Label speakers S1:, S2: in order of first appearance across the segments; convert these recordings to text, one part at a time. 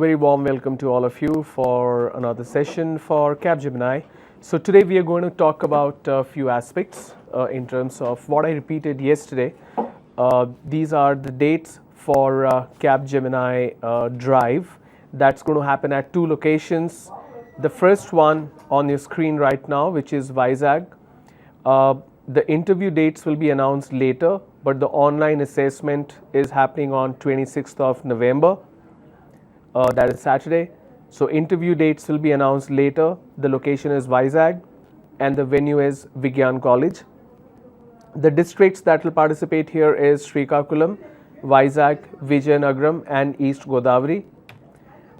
S1: Very warm welcome to all of you for another session for Capgemini. So today we are going to talk about a few aspects in terms of what I repeated yesterday. These are the dates for Capgemini Drive. That's going to happen at two locations. The first one on your screen right now, which is Vizag. The interview dates will be announced later, but the online assessment is happening on 26th of November. That is Saturday. So interview dates will be announced later. The location is Vizag and the venue is Vigyan College. The districts that will participate here is Srikakulam, Vizag, Vijayanagaram and East Godavari.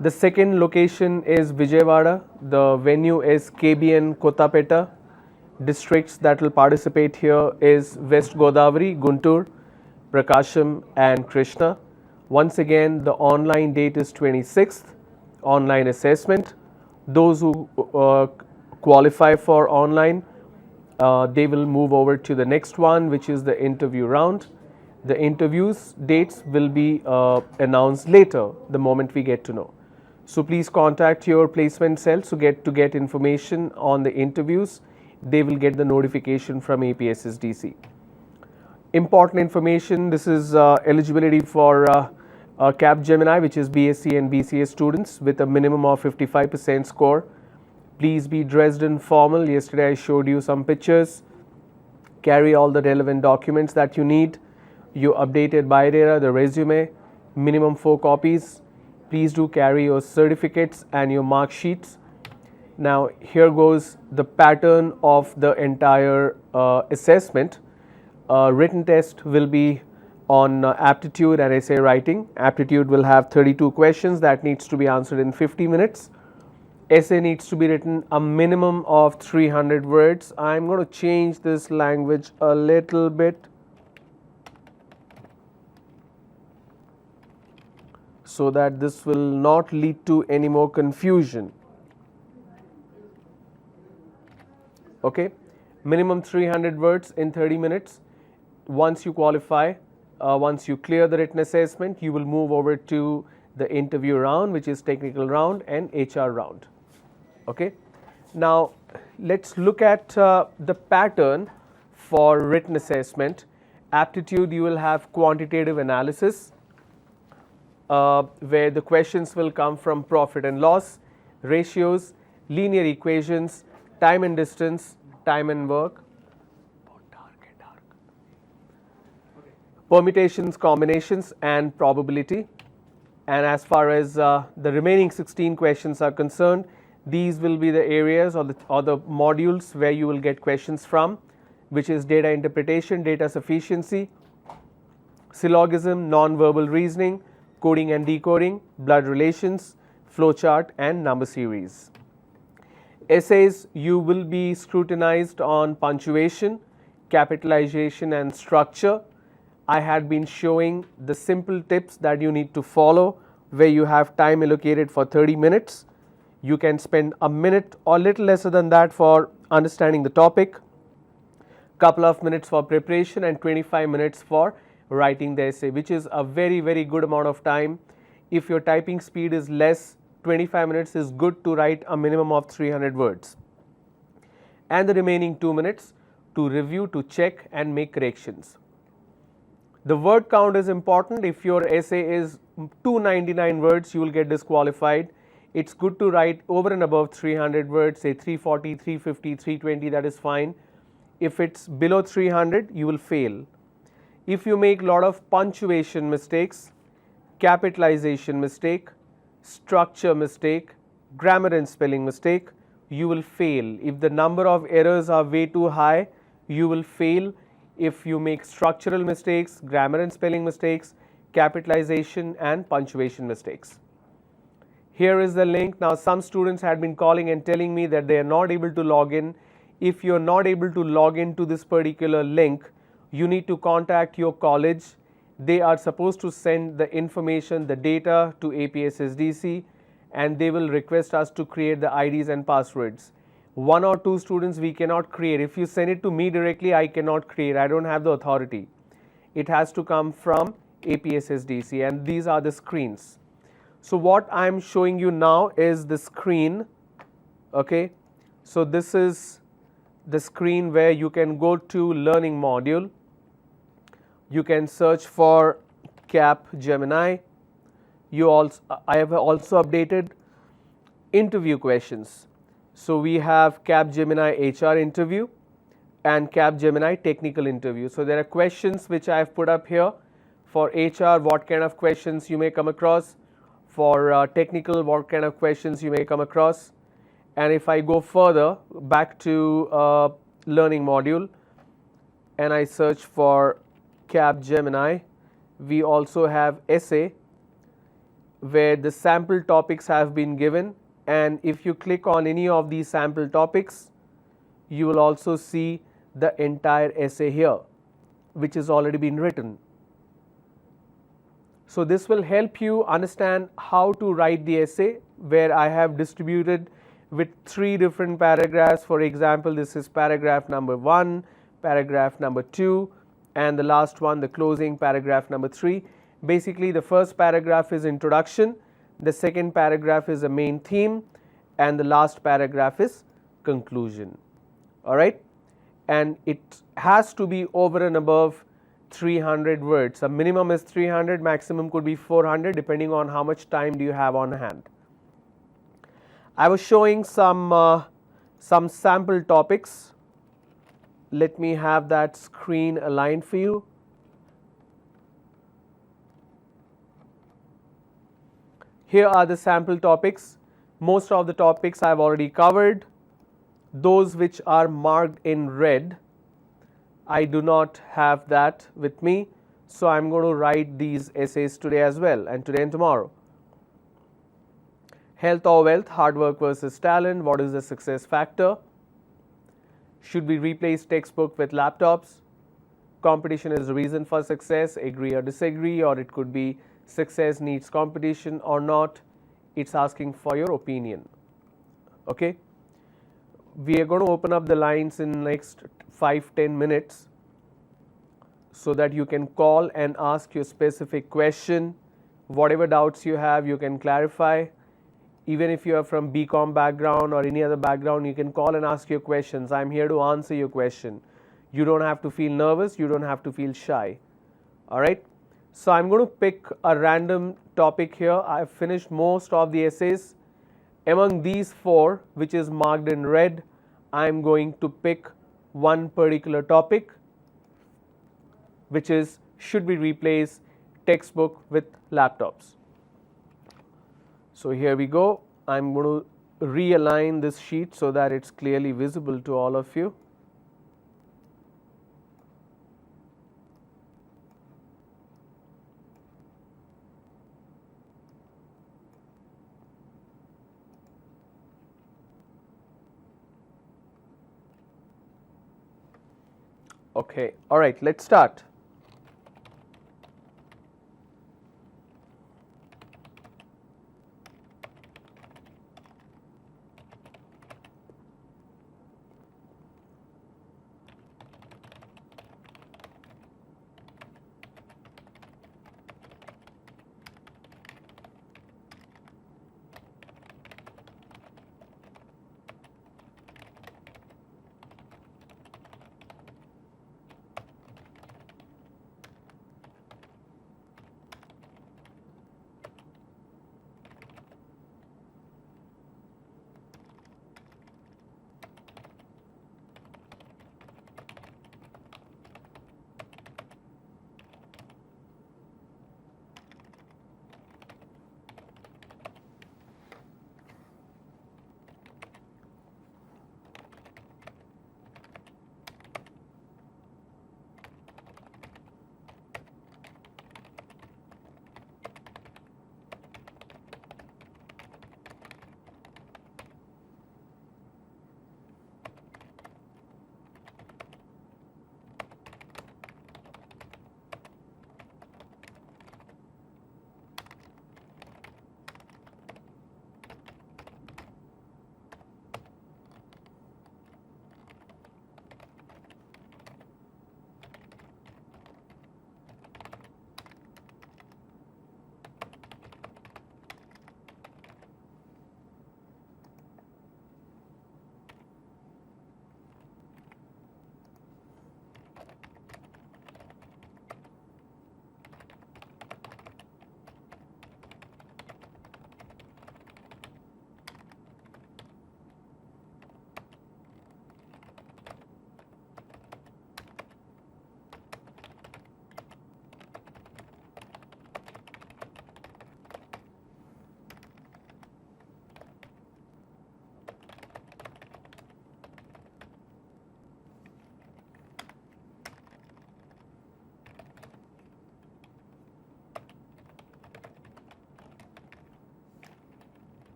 S1: The second location is Vijayawada. The venue is KBN Kottapeta. Districts that will participate here is West Godavari, Guntur, Prakasham and Krishna. Once again, the online date is 26th, online assessment. Those who qualify for online, they will move over to the next one, which is the interview round. The interviews dates will be announced later, the moment we get to know. So please contact your placement cell to get information on the interviews. They will get the notification from A.P.S.S.D.C. Important information, this is eligibility for Capgemini, which is BSc and BCA students with a minimum of 55% score. Please be dressed in formal. Yesterday I showed you some pictures. Carry all the relevant documents that you need. Your updated biodata, the resume, minimum 4 copies. Please do carry your certificates and your mark sheets. Now here goes the pattern of the entire assessment. Written test will be on aptitude and essay writing. Aptitude will have 32 questions that needs to be answered in 50 minutes. Essay needs to be written a minimum of 300 words. I'm going to change this language a little bit so that this will not lead to any more confusion. Okay, minimum 300 words in 30 minutes. Once you qualify, once you clear the written assessment, you will move over to the interview round, which is technical round and HR round. Okay. Now let's look at the pattern for written assessment. Aptitude, you will have quantitative analysis, where the questions will come from profit and loss, ratios, linear equations, time and distance, time and work, permutations, combinations and probability. And as far as the remaining 16 questions are concerned, these will be the areas or the modules where you will get questions from, which is data interpretation, data sufficiency, syllogism, non-verbal reasoning, coding and decoding, blood relations, flowchart and number series. Essays, you will be scrutinized on punctuation, capitalization and structure. I had been showing the simple tips that you need to follow, where you have time allocated for 30 minutes. You can spend a minute or little lesser than that for understanding the topic, couple of minutes for preparation and 25 minutes for writing the essay, which is a very good amount of time. If your typing speed is less, 25 minutes is good to write a minimum of 300 words. And the remaining 2 minutes to review, to check and make corrections. The word count is important. If your essay is 299 words, you will get disqualified. It's good to write over and above 300 words, say 340, 350, 320, that is fine. If it's below 300, you will fail. If you make a lot of punctuation mistakes, capitalization mistake, structure mistake, grammar and spelling mistake, you will fail. If the number of errors are way too high, you will fail. If you make structural mistakes, grammar and spelling mistakes, capitalization and punctuation mistakes. Here is the link. Now some students had been calling and telling me that they are not able to log in. If you are not able to log in to this particular link, you need to contact your college. They are supposed to send the information, the data to A.P.S.S.D.C, and they will request us to create the IDs and passwords. 1 or 2 students we cannot create. If you send it to me directly, I cannot create. I don't have the authority. It has to come from A.P.S.S.D.C, and these are the screens. So what I'm showing you now is the screen, okay. So this is the screen where you can go to learning module, you can search for Capgemini. I have also updated interview questions. So we have Capgemini HR interview and Capgemini technical interview. So there are questions which I have put up here. For HR, what kind of questions you may come across, for technical, what kind of questions you may come across. And if I go further back to learning module and I search for Capgemini, we also have essay where the sample topics have been given, and if you click on any of these sample topics, you will also see the entire essay here, which has already been written. So this will help you understand how to write the essay, where I have distributed with 3 different paragraphs. For example, this is paragraph number 1, paragraph number 2, and the last one, the closing paragraph number 3. Basically, the first paragraph is introduction, the second paragraph is a main theme, and the last paragraph is conclusion. All right, and it has to be over and above 300 words. A minimum is 300, maximum could be 400, depending on how much time do you have on hand. I was showing some sample topics. Let me have that screen aligned for you. Here are the sample topics. Most of the topics I have already covered. Those which are marked in red, I do not have that with me, so I am going to write these essays today as well, and today and tomorrow. Health or wealth, hard work versus talent, what is the success factor? Should we replace textbook with laptops? Competition is the reason for success, agree or disagree, or it could be success needs competition or not. It's asking for your opinion. Okay. We are going to open up the lines in next 5-10 minutes so that you can call and ask your specific question. Whatever doubts you have, you can clarify. Even if you are from BCom background or any other background, you can call and ask your questions. I'm here to answer your question. You don't have to feel nervous, you don't have to feel shy. All right. So I'm going to pick a random topic here. I've finished most of the essays. Among these 4, which is marked in red, I'm going to pick one particular topic, which is should we replace textbook with laptops. So here we go. I'm going to realign this sheet so that it's clearly visible to all of you. Okay, all right, let's start.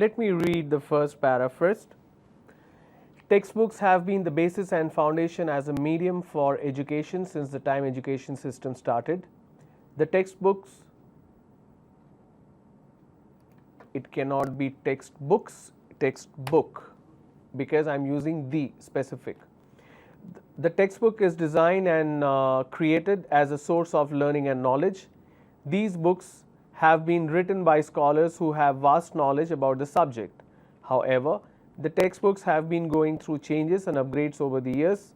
S1: Let me read the first para first. Textbooks have been the basis and foundation as a medium for education since the time education system started. The textbooks, it cannot be textbooks, textbook, because I'm using the specific. The textbook is designed and created as a source of learning and knowledge. These books have been written by scholars who have vast knowledge about the subject. However, the textbooks have been going through changes and upgrades over the years.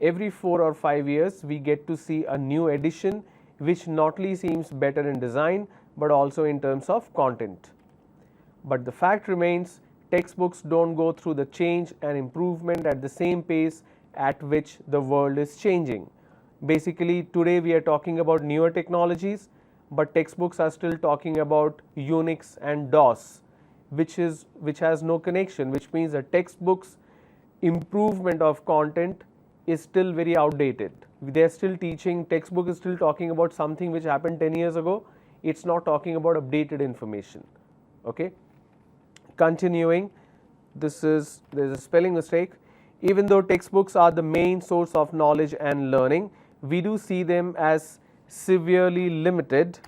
S1: Every 4 or 5 years, we get to see a new edition which not only seems better in design but also in terms of content. But the fact remains, textbooks don't go through the change and improvement at the same pace at which the world is changing. Basically, today we are talking about newer technologies, but textbooks are still talking about Unix and DOS, which has no connection, which means that textbooks improvement of content is still very outdated. They are still teaching, textbook is still talking about something which happened 10 years ago. It's not talking about updated information. Okay. Continuing, there's a spelling mistake. Even though textbooks are the main source of knowledge and learning, we do see them as severely limited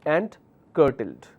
S1: and curtailed.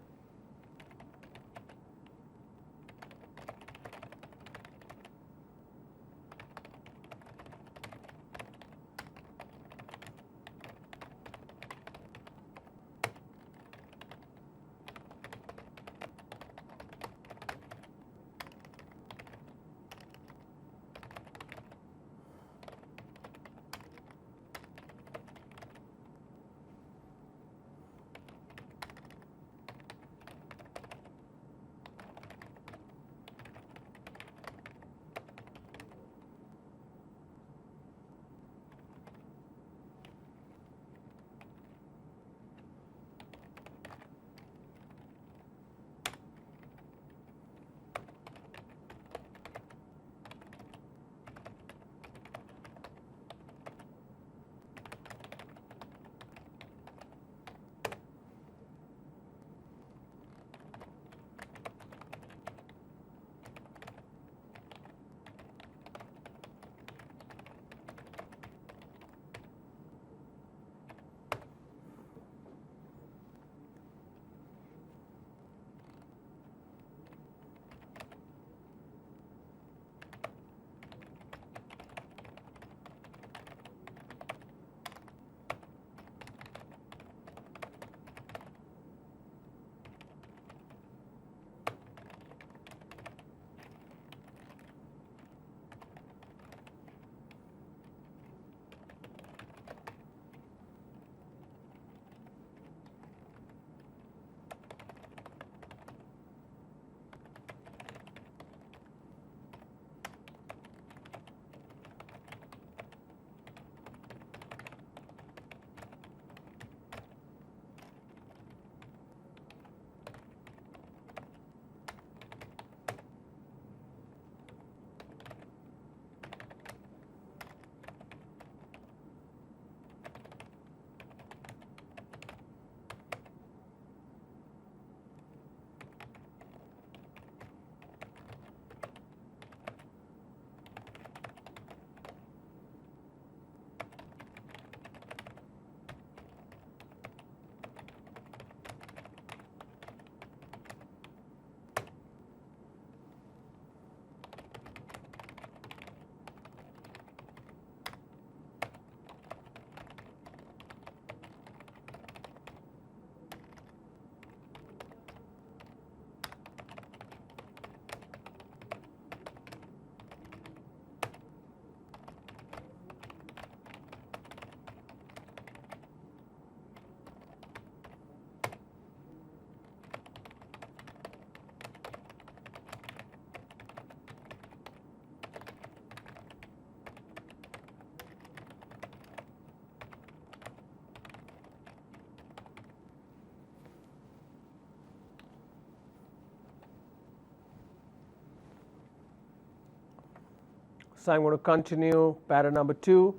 S1: So I'm going to continue para number 2.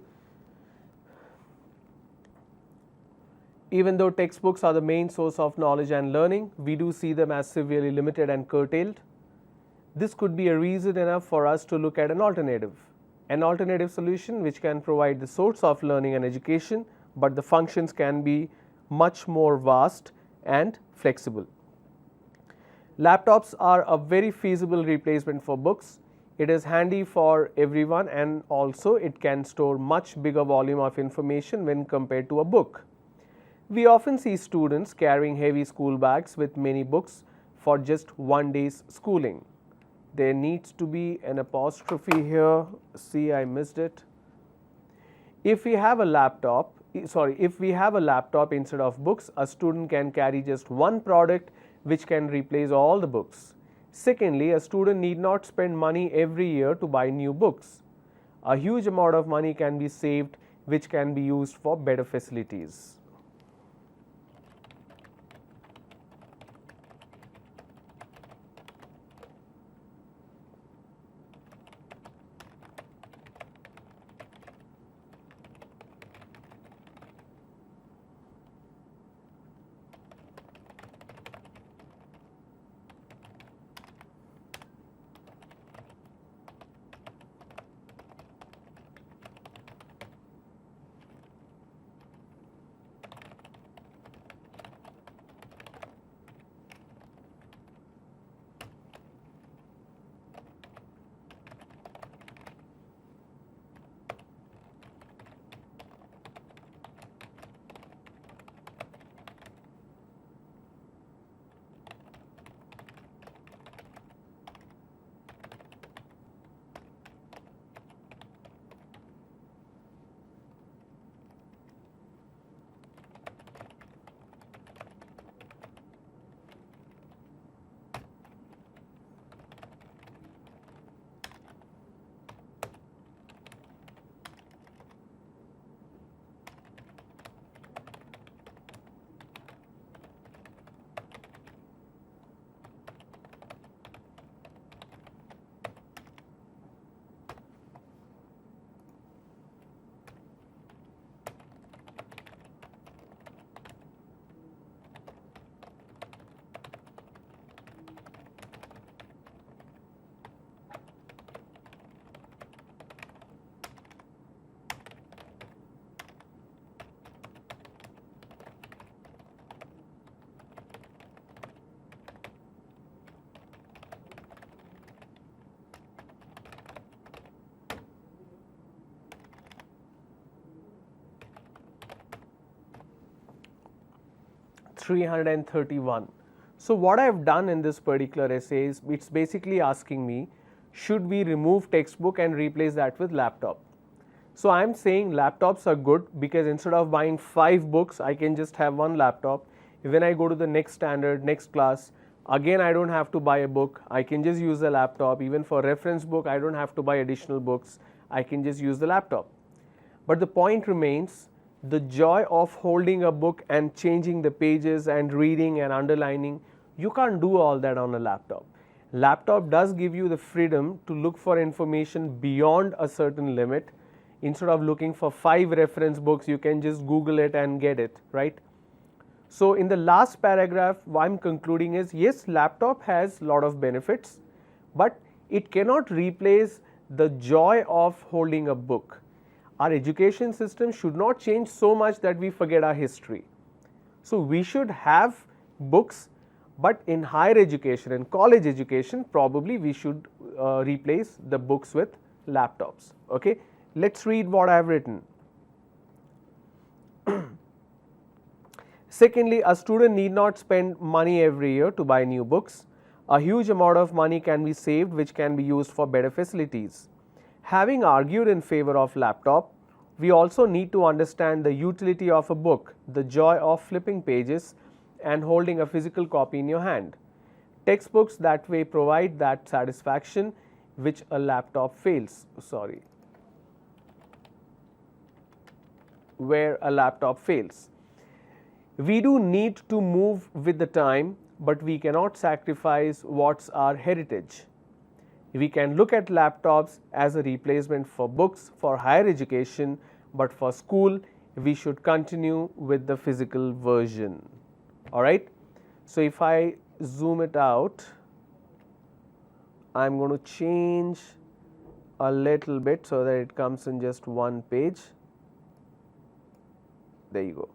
S1: Even though textbooks are the main source of knowledge and learning, we do see them as severely limited and curtailed. this could be a reason enough for us to look at an alternative solution which can provide the source of learning and education, but the functions can be much more vast and flexible. Laptops are a very feasible replacement for books. It is handy for everyone, and also it can store much bigger volume of information when compared to a book. We often see students carrying heavy school bags with many books for just one day's schooling. There needs to be an apostrophe here. See, I missed it. If we have a laptop instead of books, a student can carry just one product which can replace all the books. Secondly, a student need not spend money every year to buy new books. A huge amount of money can be saved which can be used for better facilities. $331. So what I have done in this particular essay is it's basically asking me, should we remove textbook and replace that with laptop? So I am saying laptops are good because instead of buying 5 books, I can just have one laptop. When I go to the next standard, next class, again I don't have to buy a book. I can just use the laptop. Even for reference book, I don't have to buy additional books. I can just use the laptop. But the point remains, the joy of holding a book and changing the pages and reading and underlining, you can't do all that on a laptop. Laptop does give you the freedom to look for information beyond a certain limit. Instead of looking for 5 reference books, you can just Google it and get it, right? So in the last paragraph, what I'm concluding is, yes, laptop has a lot of benefits, but it cannot replace the joy of holding a book. Our education system should not change so much that we forget our history. So we should have books, but in higher education and college education, probably we should replace the books with laptops. Okay, let's read what I have written. Secondly, a student need not spend money every year to buy new books. A huge amount of money can be saved which can be used for better facilities. Having argued in favor of laptop, we also need to understand the utility of a book, the joy of flipping pages and holding a physical copy in your hand. Textbooks that way provide that satisfaction which a laptop fails. Where a laptop fails. We do need to move with the time, but we cannot sacrifice what's our heritage. We can look at laptops as a replacement for books for higher education, but for school, we should continue with the physical version. All right. So if I zoom it out, I'm going to change a little bit so that it comes in just one page. There you go.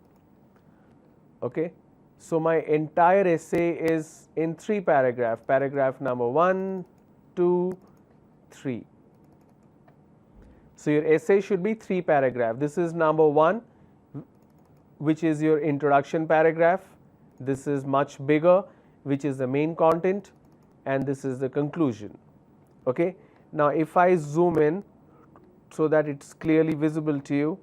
S1: Okay. So my entire essay is in 3 paragraphs. Paragraph number 1, 2, 3. So your essay should be 3 paragraphs. This is number 1, which is your introduction paragraph. This is much bigger, which is the main content, and this is the conclusion. Okay. Now if I zoom in so that it's clearly visible to you,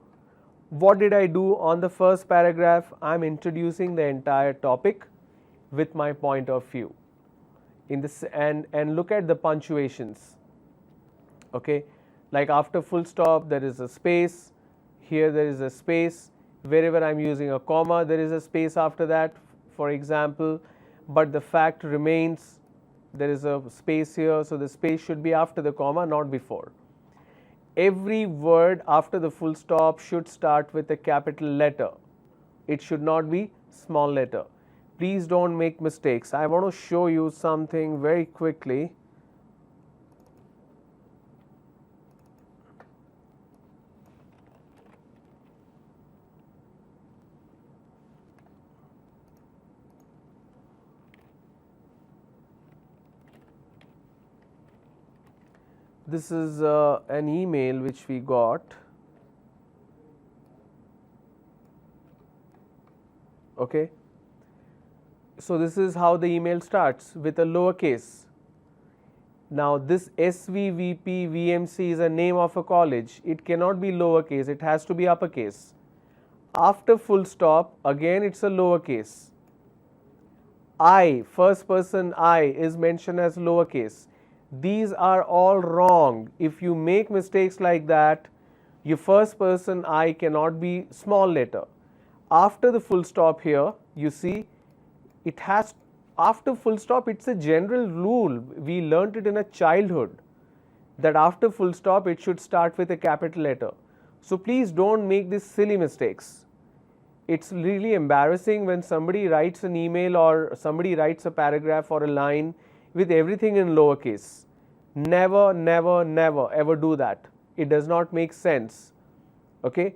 S1: what did I do on the first paragraph? I'm introducing the entire topic with my point of view. In this, and look at the punctuations. Okay, like after full stop there is a space, here there is a space, wherever I'm using a comma there is a space after that, for example, but the fact remains there is a space here, so the space should be after the comma, not before. Every word after the full stop should start with a capital letter. It should not be small letter. Please don't make mistakes. I want to show you something very quickly. This is an email which we got. Okay. So this is how the email starts, with a lowercase. Now this SVVP VMC is a name of a college. It cannot be lowercase, it has to be uppercase. After full stop, again it's a lowercase. I, first person I, is mentioned as lowercase. These are all wrong. If you make mistakes like that, your first person I cannot be small letter. After the full stop here, you see, it has, after full stop, it's a general rule. We learnt it in a childhood that after full stop it should start with a capital letter. So please don't make these silly mistakes. It's really embarrassing when somebody writes an email or somebody writes a paragraph or a line with everything in lowercase. Never, never, never ever do that. It does not make sense. Okay.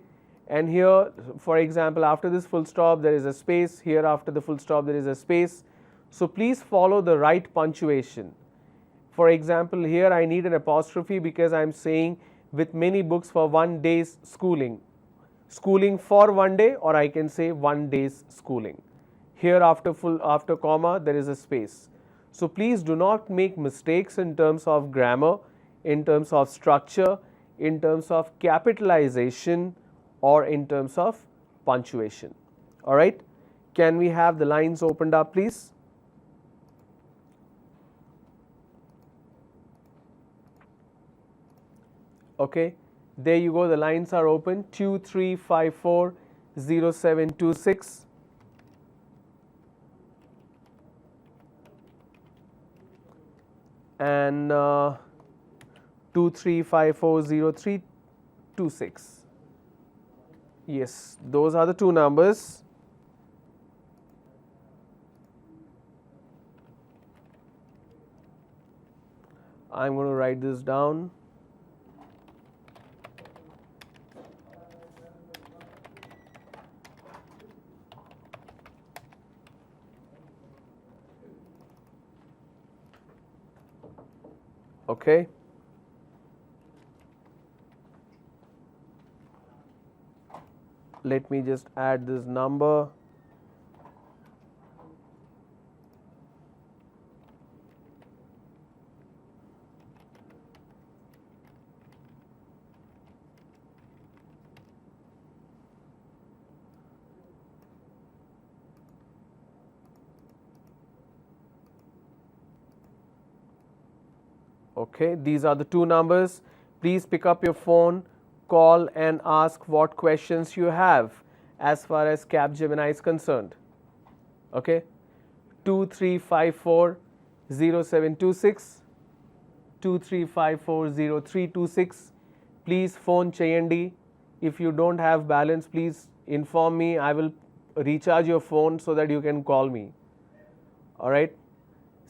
S1: And here, for example, after this full stop there is a space, here after the full stop there is a space. So please follow the right punctuation. For example, here I need an apostrophe because I am saying with many books for 1 day's schooling. Schooling for 1 day, or I can say 1 day's schooling. Here after comma there is a space. So please do not make mistakes in terms of grammar, in terms of structure, in terms of capitalization, or in terms of punctuation. All right. Can we have the lines opened up, please? Okay. There you go. The lines are open. 23540726. And 23540326. Yes, those are the two numbers. I'm going to write this down. Okay. Let me just add this number. Okay, these are the two numbers. Please pick up your phone, call and ask what questions you have as far as Capgemini is concerned. Okay, 23540726, 23540326. Please phone cheyandi. If you don't have balance, please inform me. I will recharge your phone so that you can call me. All right.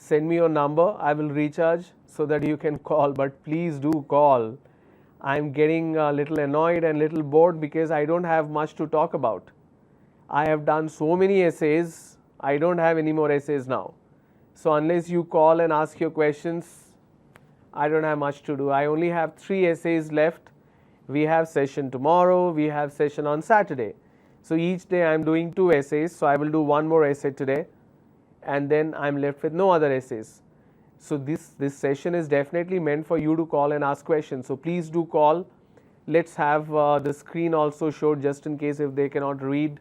S1: send me your number. I will recharge so that you can call, but please do call. I'm getting a little annoyed and little bored because I don't have much to talk about. I have done so many essays, I don't have any more essays now. So unless you call and ask your questions, I don't have much to do. I only have 3 essays left. We have session tomorrow, we have session on Saturday. So each day I'm doing 2 essays, so I will do 1 more essay today, and then I'm left with no other essays. So this session is definitely meant for you to call and ask questions. So please do call. Let's have the screen also showed just in case if they cannot read.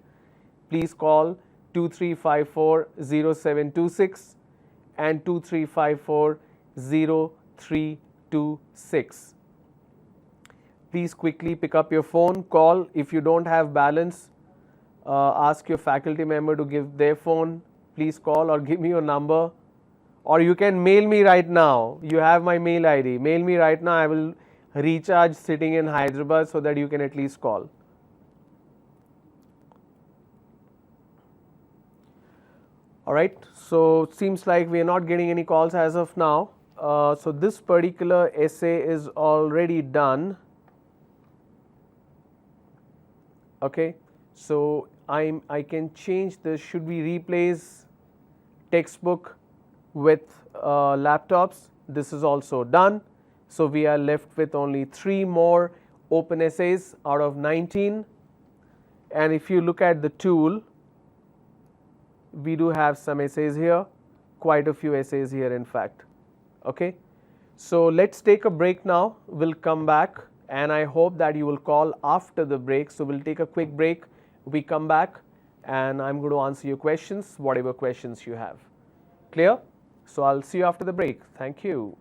S1: Please call 2354-0726 and 2354-0326. Please quickly pick up your phone, call. If you don't have balance, ask your faculty member to give their phone. Please call or give me your number, or you can mail me right now. You have my mail ID. Mail me right now. I will recharge sitting in Hyderabad so that you can at least call. All right, so it seems like we are not getting any calls as of now. So this particular essay is already done. Okay, so I can change this. Should we replace textbook with laptops? This is also done. So we are left with only 3 more open essays out of 19. And if you look at the tool, we do have some essays here, quite a few essays here in fact. Okay, so let's take a break now. We'll come back, and I hope that you will call after the break. So we'll take a quick break. We come back and I'm going to answer your questions, whatever questions you have. Clear? So I'll see you after the break. Thank you.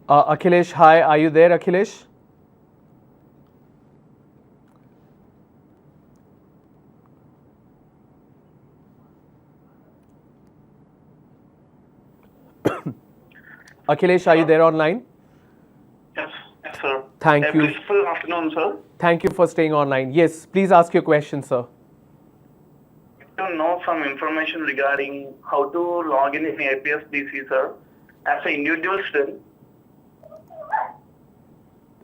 S1: Akhilesh, hi, are you there, Akhilesh? Akhilesh, are you
S2: Sir?
S1: there online?
S2: Yes, yes, sir.
S1: Thank
S2: A
S1: you.
S2: blissful afternoon, sir.
S1: Thank you for staying online. Yes, please ask your question, sir.
S2: To know some information regarding how to log in A.P.S.D.C, sir, as an individual student.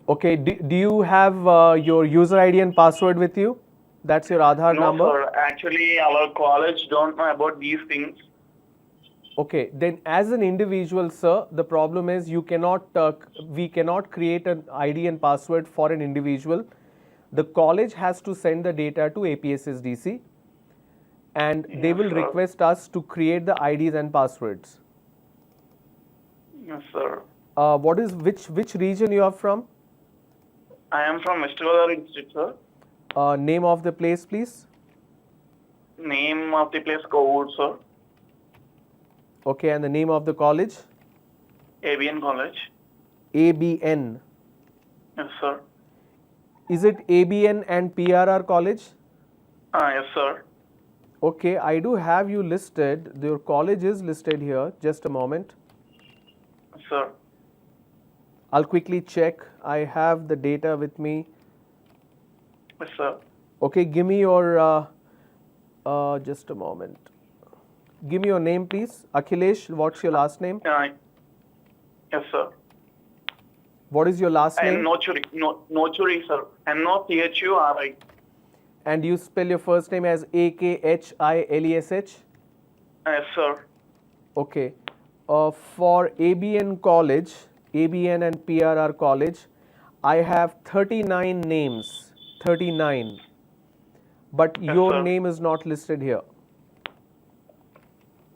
S1: Okay, do you have your user ID and password with you? That's your Aadhaar
S2: No,
S1: number?
S2: sir. Actually, our college don't know about these things.
S1: Okay, then as an individual, sir, the problem is we cannot create an ID and password for an individual. The college has to send the data to A.P.S.S.D.C and they
S2: Yes,
S1: will
S2: sir.
S1: request us to create the IDs and passwords.
S2: Yes, sir.
S1: Which region you are from?
S2: I am from West Godavari Institute, sir.
S1: Name of the place, please.
S2: Name of the place, Code, sir.
S1: Okay, and the name of the college?
S2: ABN College.
S1: ABN.
S2: Yes, sir.
S1: Is it ABN and PRR college?
S2: Yes, sir.
S1: Okay, I do have you listed. Your college is listed here. Just a moment.
S2: Yes, sir.
S1: I'll quickly check. I have the data with me.
S2: Yes, sir.
S1: Okay, give me your, just a moment. Give me your name, please. Akhilesh, what's your last name?
S2: Yes, sir.
S1: What is your last
S2: I am
S1: name?
S2: Nochuri, sir. Nochuri.
S1: And you spell your first name as Akhilesh?
S2: Yes, sir.
S1: Okay. For ABN college, ABN and PRR college, I have 39 names. 39. But
S2: Yes,
S1: your
S2: sir.
S1: name is not listed here.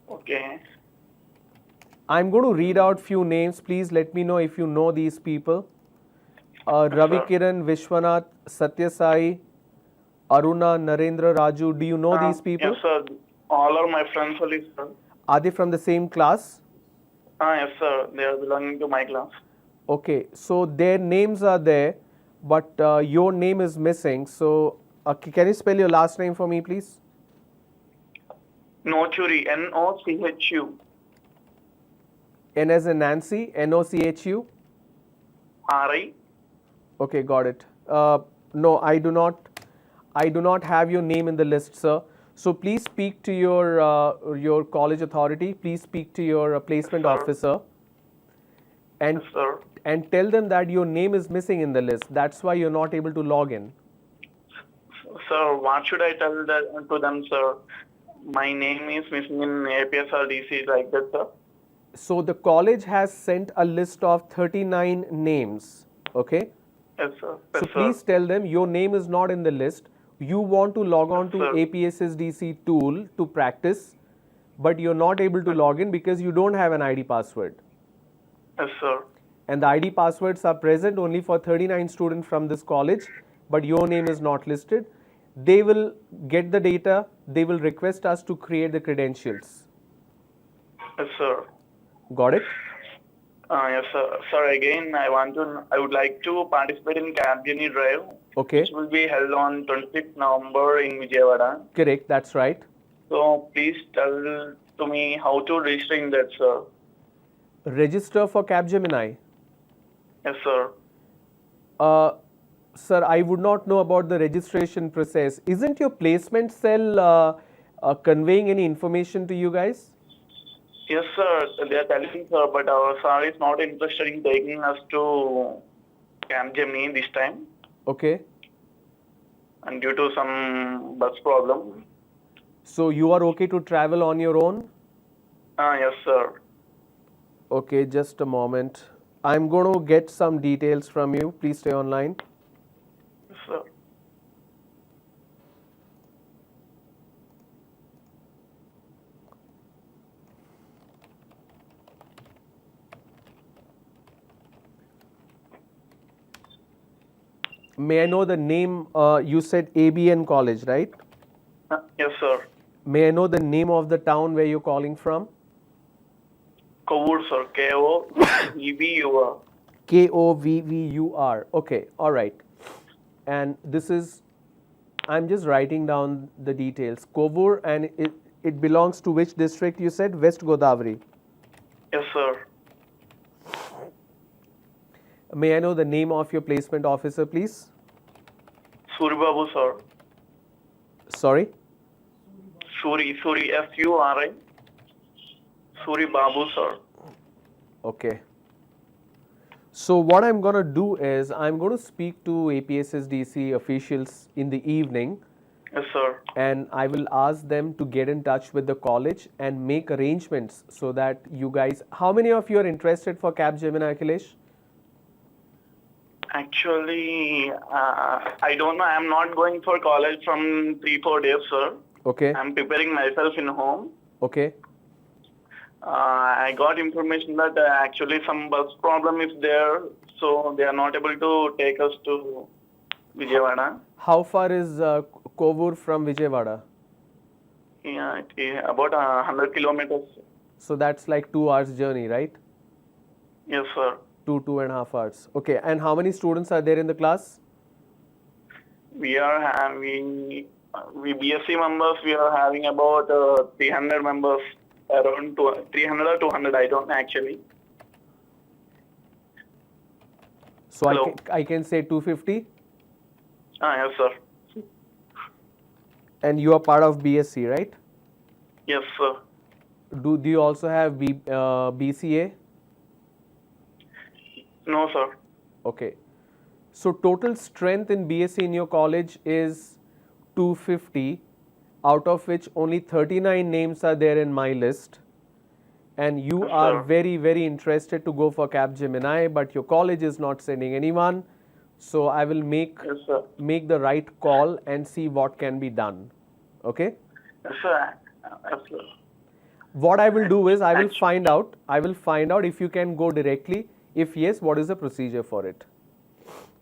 S2: Okay.
S1: I'm going to read out few names. Please let me know if you know these people. Ravi
S2: sir.
S1: Kiran, Vishwanath, Satya Sai, Aruna, Narendra, Raju. Do you know these people?
S2: Yes, sir. All are my friends only, sir.
S1: Are they from the same class?
S2: Yes, sir. They are belonging to my class.
S1: Okay, so their names are there, but your name is missing. So, can you spell your last name for me, please?
S2: Nochuri, Nochu.
S1: N as in Nancy, Nochu.
S2: RI.
S1: Okay, got it. No, I do not. I do not have your name in the list, sir. So please speak to your college authority. Please speak to your placement
S2: Sir.
S1: officer, and
S2: Yes, sir.
S1: and tell them that your name is missing in the list. That's why you're not able to log in.
S2: Sir, what should I tell to them, sir? My name is missing in A.P.S.S.D.C. like that, sir.
S1: So the college has sent a list of 39 names. Okay.
S2: Yes, sir.
S1: So
S2: Yes,
S1: please
S2: sir.
S1: tell them your name is not in the list. You want to log on to
S2: sir.
S1: APSSDC tool to practice, but you're not able to log in because you don't have an ID password.
S2: Yes, sir.
S1: And the ID passwords are present only for 39 students from this college, but your name is not listed. They will get the data. They will request us to create the credentials.
S2: Yes, sir.
S1: Got it?
S2: Yes, sir. Sir, again, I would like to participate in Capgemini Drive,
S1: Okay.
S2: which will be held on 26th November in Vijayawada.
S1: Correct. That's right.
S2: So please tell to me how to register in that, sir.
S1: Register for Capgemini.
S2: Yes, sir.
S1: Sir, I would not know about the registration process. Isn't your placement cell conveying any information to you guys?
S2: Yes, sir. They are telling, sir, but our sir is not interested in taking us to Capgemini this time.
S1: Okay.
S2: And due to some bus problem.
S1: So you are okay to travel on your own?
S2: Yes, sir.
S1: Okay, just a moment. I'm going to get some details from you. Please stay online.
S2: Yes, sir.
S1: May I know the name? You said ABN College, right?
S2: Yes, sir.
S1: May I know the name of the town where you're calling from?
S2: Kovur, sir. Koebu.
S1: Kovvur. Okay, all right. And this is, I'm just writing down the details. Kovvur, and it belongs to which district you said? West Godavari.
S2: Yes, sir.
S1: May I know the name of your placement officer, please?
S2: Suri Babu, sir.
S1: Sorry?
S2: Suri, Suri, Suri Babu, sir.
S1: Okay. So what I'm going to do is I'm going to speak to APSSDC officials in the evening,
S2: Yes, sir.
S1: and I will ask them to get in touch with the college and make arrangements so that you guys, how many of you are interested for Capgemini, Akhilesh?
S2: Actually, I don't know. I'm not going for college from 3-4 days, sir.
S1: Okay.
S2: I'm preparing myself in home.
S1: Okay.
S2: I got information that actually some bus problem is there, so they are not able to take us to Vijayawada.
S1: How far is Kovvur from Vijayawada?
S2: Yeah, it is about 100 kilometers.
S1: So that's like 2 hours journey, right?
S2: Yes, sir.
S1: 2.5 hours. Okay. And how many students are there in the class?
S2: We are having, we BSc members, we are having about 300 members, around 300 or 200, I don't know actually.
S1: So
S2: Hello.
S1: I can say 250.
S2: Yes, sir.
S1: And you are part of BSc, right?
S2: Yes, sir.
S1: Do you also have BCA?
S2: No, sir.
S1: Okay. So total strength in BSc in your college is 250, out of which only 39 names are there in my list. And you
S2: Yes,
S1: are
S2: sir.
S1: very, very interested to go for Capgemini, but your college is not sending anyone. So I will make
S2: Yes, sir.
S1: the right call and see what can be done. Okay?
S2: Yes, sir. Yes, sir.
S1: What I will do is I will
S2: Actu-
S1: find out. I will find out if you can go directly. If yes, what is the procedure for it?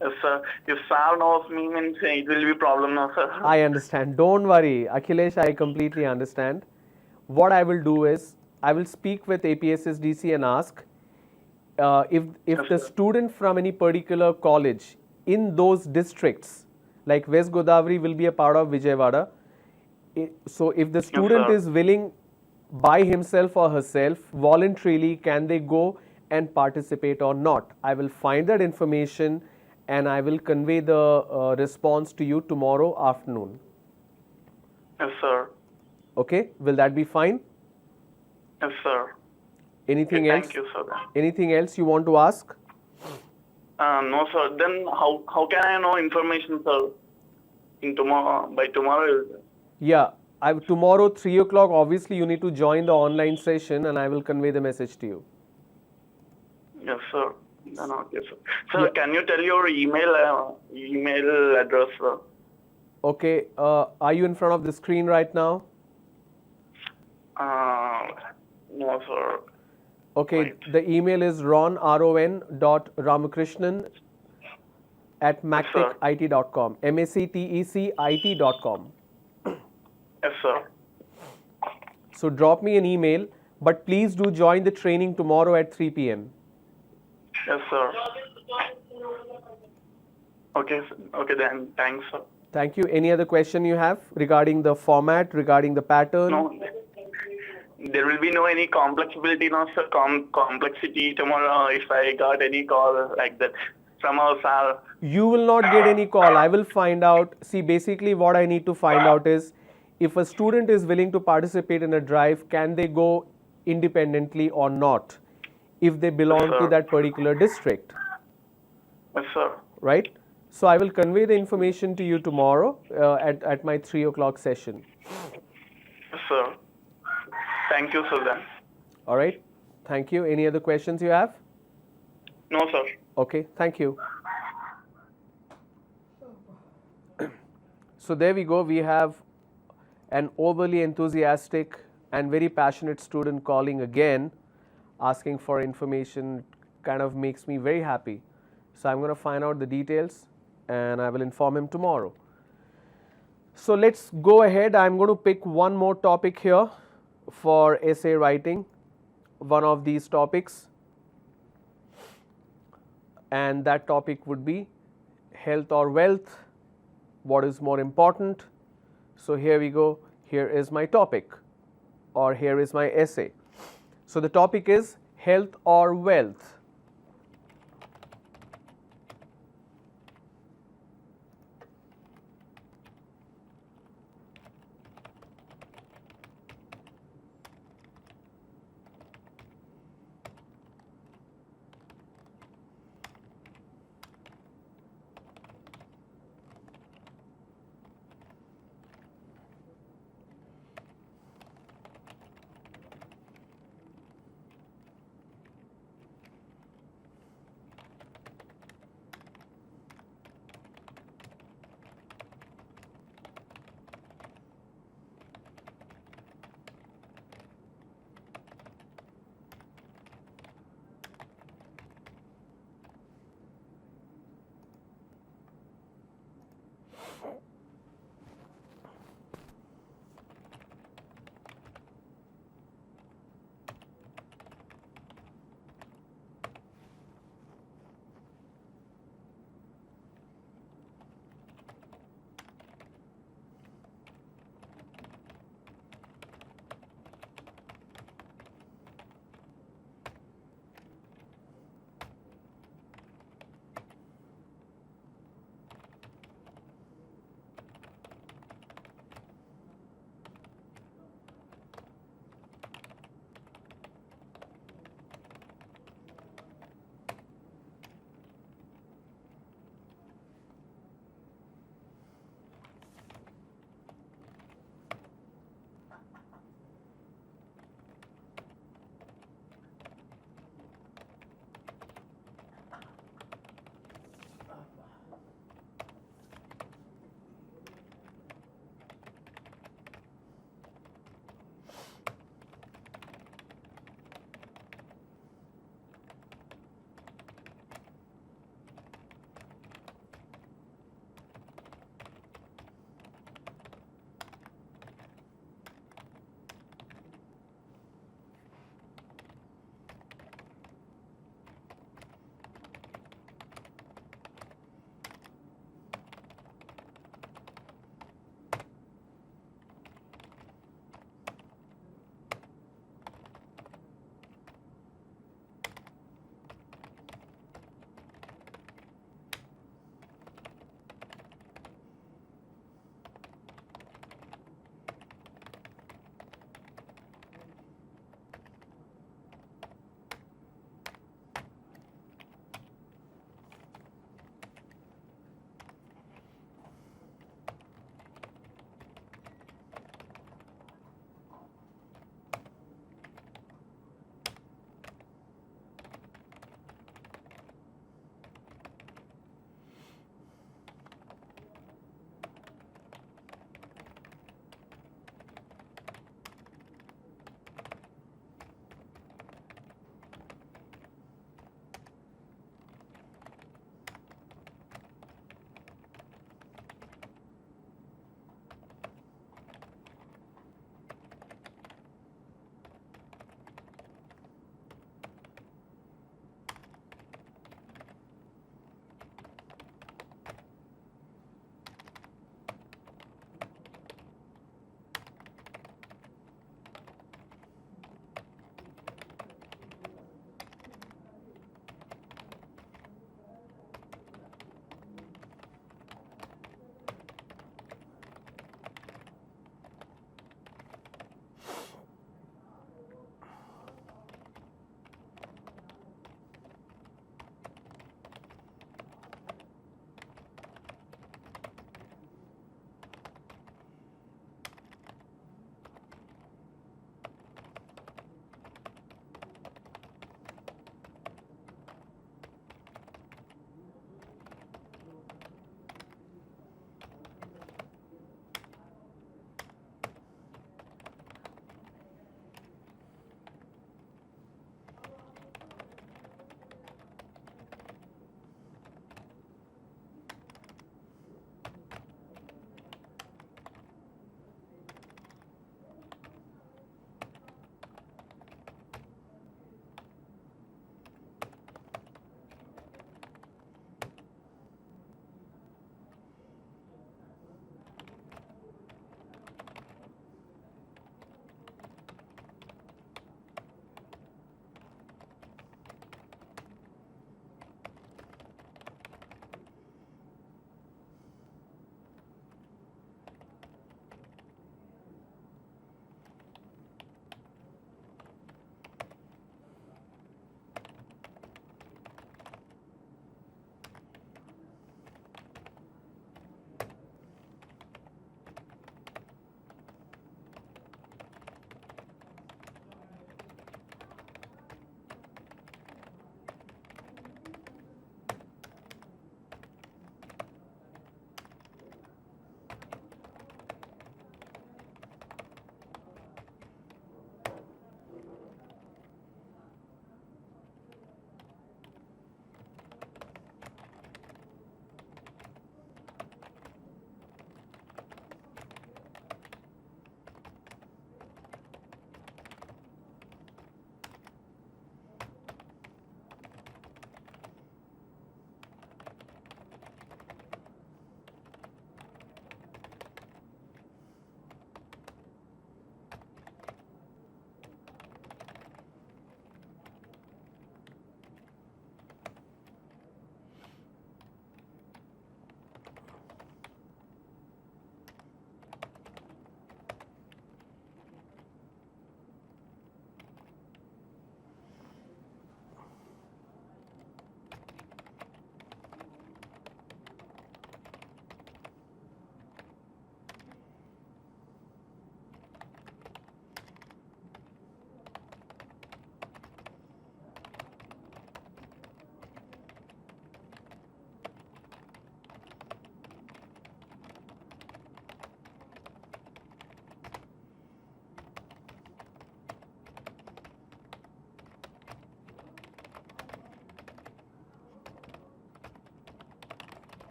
S2: Yes, sir. If sir knows me, means it will be problem, no, sir.
S1: I understand. Don't worry, Akhilesh. I completely understand. What I will do is I will speak with APSSDC and ask if
S2: Yes,
S1: the
S2: sir.
S1: student from any particular college in those districts, like West Godavari will be a part of Vijayawada. So if the student
S2: sir.
S1: is willing by himself or herself voluntarily, can they go and participate or not? I will find that information and I will convey the response to you tomorrow afternoon.
S2: Yes, sir.
S1: Okay, will that be fine?
S2: Yes, sir.
S1: Anything
S2: Okay,
S1: else?
S2: thank you, sir.
S1: Anything else you want to ask?
S2: No, sir. Then how can I know information, sir? By tomorrow.
S1: Yeah, tomorrow 3 o'clock. Obviously, you need to join the online session, and I will convey the message to you.
S2: Yes, sir. Then okay, sir. Sir,
S1: Yeah.
S2: can you tell your email address, sir?
S1: Okay, are you in front of the screen right now?
S2: No, sir.
S1: Okay,
S2: Wait.
S1: the email is ron.ramakrishnan at
S2: sir.
S1: mactecit.com. mactecit.com.
S2: Yes, sir.
S1: So drop me an email, but please do join the training tomorrow at 3 p.m.
S2: Yes, sir. Okay, sir. Okay, then. Thanks, sir.
S1: Thank you. Any other question you have regarding the format, regarding the pattern?
S2: No, there will be no any complexity, no, sir. Complexity tomorrow if I got any call like that from our sir.
S1: You will not get any call. I will find out. See, basically what I need to find out is if a student is willing to participate in a drive, can they go independently or not if they belong to
S2: sir.
S1: that particular district,
S2: Yes, sir.
S1: right? So I will convey the information to you tomorrow at my 3 o'clock session.
S2: Yes, sir. Thank you, sir, then.
S1: All right. Thank you. Any other questions you have?
S2: No, sir.
S1: Okay. Thank you. So there we go. We have an overly enthusiastic and very passionate student calling again, asking for information. Kind of makes me very happy. So I'm going to find out the details and I will inform him tomorrow. So let's go ahead. I'm going to pick one more topic here for essay writing, one of these topics. and that topic would be health or wealth, what is more important. So here we go, here is my topic, or here is my essay. So the topic is health or wealth.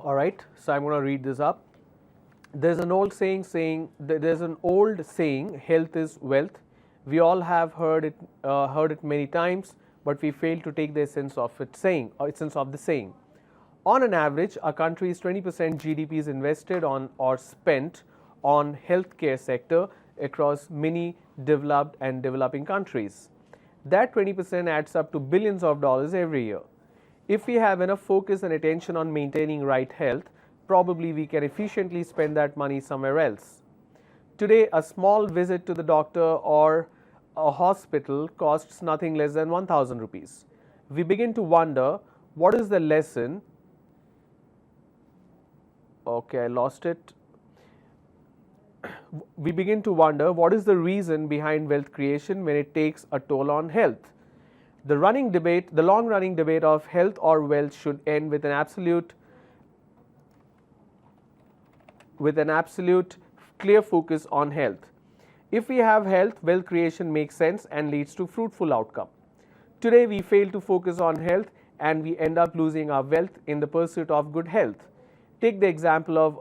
S1: All right, so I'm going to read this up. There's an old saying health is wealth. We all have heard it many times, but we fail to take the essence of the saying. On an average, a country's 20% GDP is invested on or spent on healthcare sector across many developed and developing countries. That 20% adds up to billions of dollars every year. If we have enough focus and attention on maintaining right health, probably we can efficiently spend that money somewhere else. Today, a small visit to the doctor or a hospital costs nothing less than 1,000 rupees. We begin to wonder, what is the lesson? Okay, I lost it. We begin to wonder, what is the reason behind wealth creation when it takes a toll on health? The long running debate of health or wealth should end with an absolute clear focus on health. If we have health, wealth creation makes sense and leads to fruitful outcome. Today we fail to focus on health and we end up losing our wealth in the pursuit of good health. Take the example of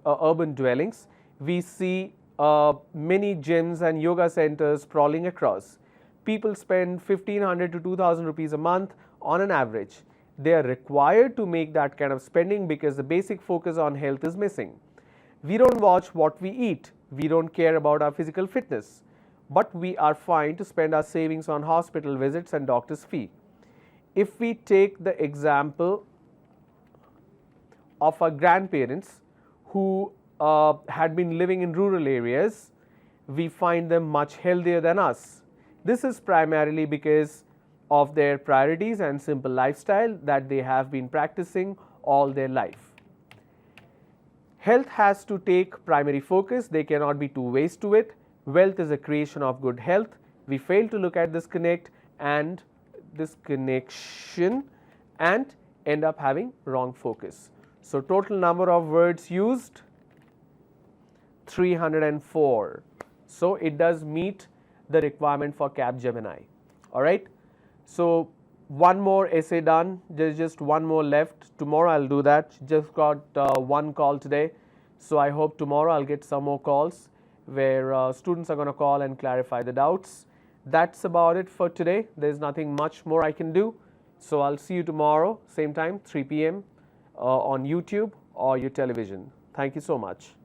S1: urban dwellings. We see many gyms and yoga centers sprawling across. People spend 1,500 to 2,000 rupees a month on an average. They are required to make that kind of spending because the basic focus on health is missing. We don't watch what we eat. We don't care about our physical fitness. But we are fine to spend our savings on hospital visits and doctor's fee. If we take the example of our grandparents who had been living in rural areas, we find them much healthier than us. This is primarily because of their priorities and simple lifestyle that they have been practicing all their life. Health has to take primary focus. There cannot be two ways to it. Wealth is a creation of good health. We fail to look at this connection and end up having wrong focus. So total number of words used 304. So it does meet the requirement for Capgemini. All right. So one more essay done. There's just one more left. Tomorrow I'll do that. Just got one call today. So I hope tomorrow I'll get some more calls where students are going to call and clarify the doubts. That's about it for today. There's nothing much more I can do. So I'll see you tomorrow, same time, 3 p.m. On YouTube or your television. Thank you so much.